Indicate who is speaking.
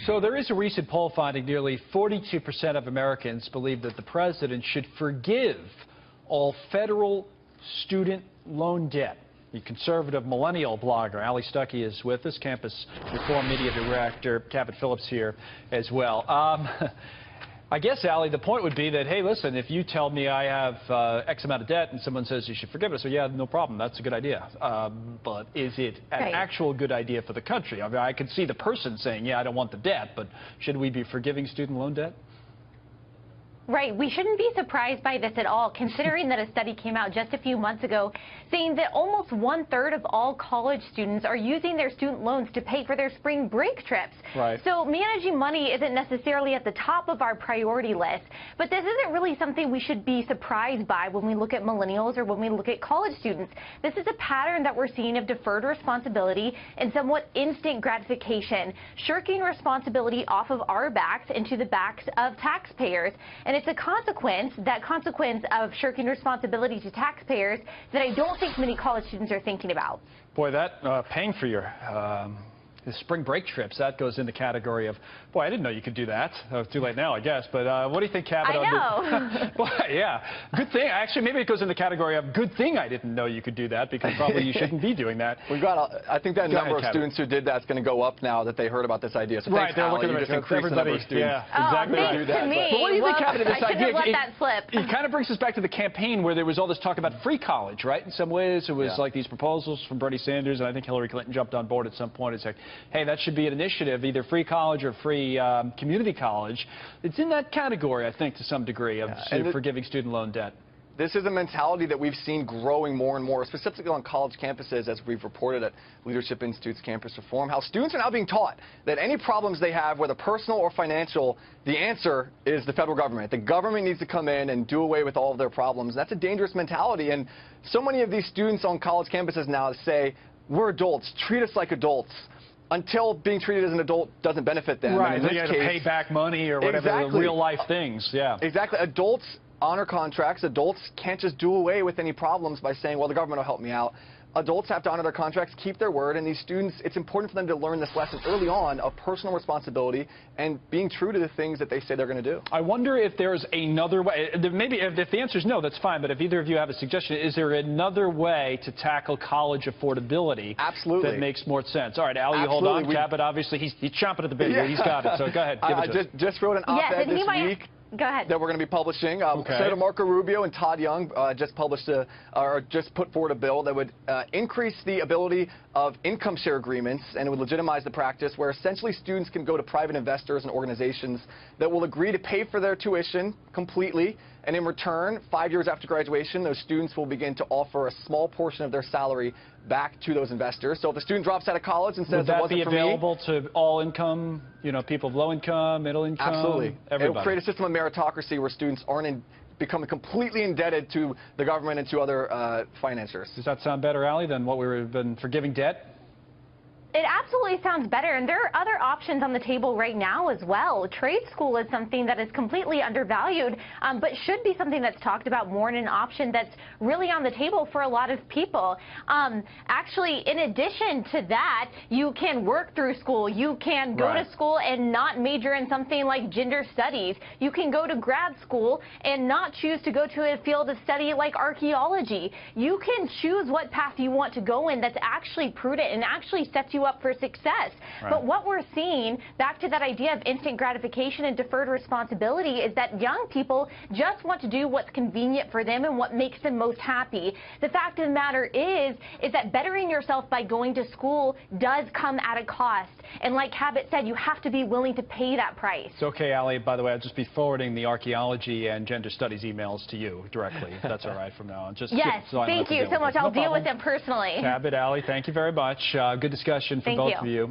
Speaker 1: So there is a recent poll finding nearly 42% of Americans believe that the president should forgive all federal student loan debt. The Conservative Millennial blogger, Allie Stuckey, is with us, Campus Reform Media Director, Cabot Phillips here as well. I guess, Allie, the point would be that, hey, listen, if you tell me I have X amount of debt and someone says you should forgive it, so yeah, no problem, that's a good idea. But is it an actual good idea for the country? I mean, I can see the person saying, yeah, I don't want the debt, but should we be forgiving student loan debt?
Speaker 2: Right. We shouldn't be surprised by this at all, considering that a study came out just a few months ago saying that almost 1/3 of all college students are using their student loans to pay for their spring break trips.
Speaker 1: Right.
Speaker 2: So managing money isn't necessarily at the top of our priority list, but this isn't really something we should be surprised by when we look at millennials or when we look at college students. This is a pattern that we're seeing of deferred responsibility and somewhat instant gratification, shirking responsibility off of our backs into the backs of taxpayers. And it's a consequence of shirking responsibility to taxpayers that I don't think many college students are thinking about.
Speaker 1: Boy, that paying for your the spring break trips, that goes in the category of, boy, I didn't know you could do that. Too late now, I guess. But what do you think, Cabot?
Speaker 2: I know.
Speaker 1: Boy, yeah, good thing. Actually, maybe it goes in the category of good thing I didn't know you could do that, because probably you shouldn't be doing that.
Speaker 3: We've got, I think that number of students who did that's going to go up now that they heard about this idea. So
Speaker 1: right,
Speaker 3: thanks, Allie, you just increased the number of students.
Speaker 1: Yeah, exactly.
Speaker 2: Oh, thanks to me.
Speaker 1: But what do you think, Cabot, of this
Speaker 2: I
Speaker 1: idea?
Speaker 2: let that slip.
Speaker 1: It kind of brings us back to the campaign where there was all this talk about free college, right? In some ways, it was like these proposals from Bernie Sanders, and I think Hillary Clinton jumped on board at some point. It's like, hey, that should be an initiative, either free college or free community college. It's in that category, I think, to some degree, of forgiving student loan debt.
Speaker 3: This is a mentality that we've seen growing more and more, specifically on college campuses, as we've reported at Leadership Institute's Campus Reform, how students are now being taught that any problems they have, whether personal or financial, the answer is the federal government. The government needs to come in and do away with all of their problems. That's a dangerous mentality, and so many of these students on college campuses now say, we're adults, treat us like adults, until being treated as an adult doesn't benefit them.
Speaker 1: Right,
Speaker 3: and in
Speaker 1: you
Speaker 3: this
Speaker 1: have
Speaker 3: case,
Speaker 1: to pay back money or whatever, the real-life things, yeah.
Speaker 3: Exactly. Adults honor contracts. Adults can't just do away with any problems by saying, well, the government will help me out. Adults have to honor their contracts, keep their word, and these students, it's important for them to learn this lesson early on of personal responsibility and being true to the things that they say they're going to do.
Speaker 1: I wonder if there's another way. Maybe if the answer is no, that's fine, but if either of you have a suggestion, is there another way to tackle college affordability that makes more sense? All right, Allie, you hold on. Cabot, obviously, he's chomping at the bit here. He's got it, so go ahead. Give it to us.
Speaker 3: Just wrote an op-ed this week.
Speaker 2: Go ahead.
Speaker 3: That we're going to be publishing. Senator Marco Rubio and Todd Young just put forward a bill that would increase the ability of income share agreements, and it would legitimize the practice where essentially students can go to private investors and organizations that will agree to pay for their tuition completely, and in return, 5 years after graduation, those students will begin to offer a small portion of their salary back to those investors. So if a student drops out of college and says,
Speaker 1: would that be available to all income, people of low income, middle income?
Speaker 3: Absolutely.
Speaker 1: Everybody.
Speaker 3: It will create a system of meritocracy where students aren't becoming completely indebted to the government and to other financiers.
Speaker 1: Does that sound better, Allie, than what we've been forgiving debt?
Speaker 2: It absolutely sounds better, and there are other options on the table right now as well. Trade school is something that is completely undervalued, but should be something that's talked about more, and an option that's really on the table for a lot of people. Actually, in addition to that, you can work through school. You can go to school and not major in something like gender studies. You can go to grad school and not choose to go to a field of study like archaeology. You can choose what path you want to go in that's actually prudent and actually sets you up for success. But what we're seeing, back to that idea of instant gratification and deferred responsibility, is that young people just want to do what's convenient for them and what makes them most happy. The fact of the matter is that bettering yourself by going to school does come at a cost. And like Cabot said, you have to be willing to pay that price.
Speaker 1: It's okay, Allie. By the way, I'll just be forwarding the archaeology and gender studies emails to you directly, if that's all right from now on.
Speaker 2: Yes, thank you so much. I'll deal with them personally.
Speaker 1: Cabot, Allie, thank you very much. Good discussion for both of you.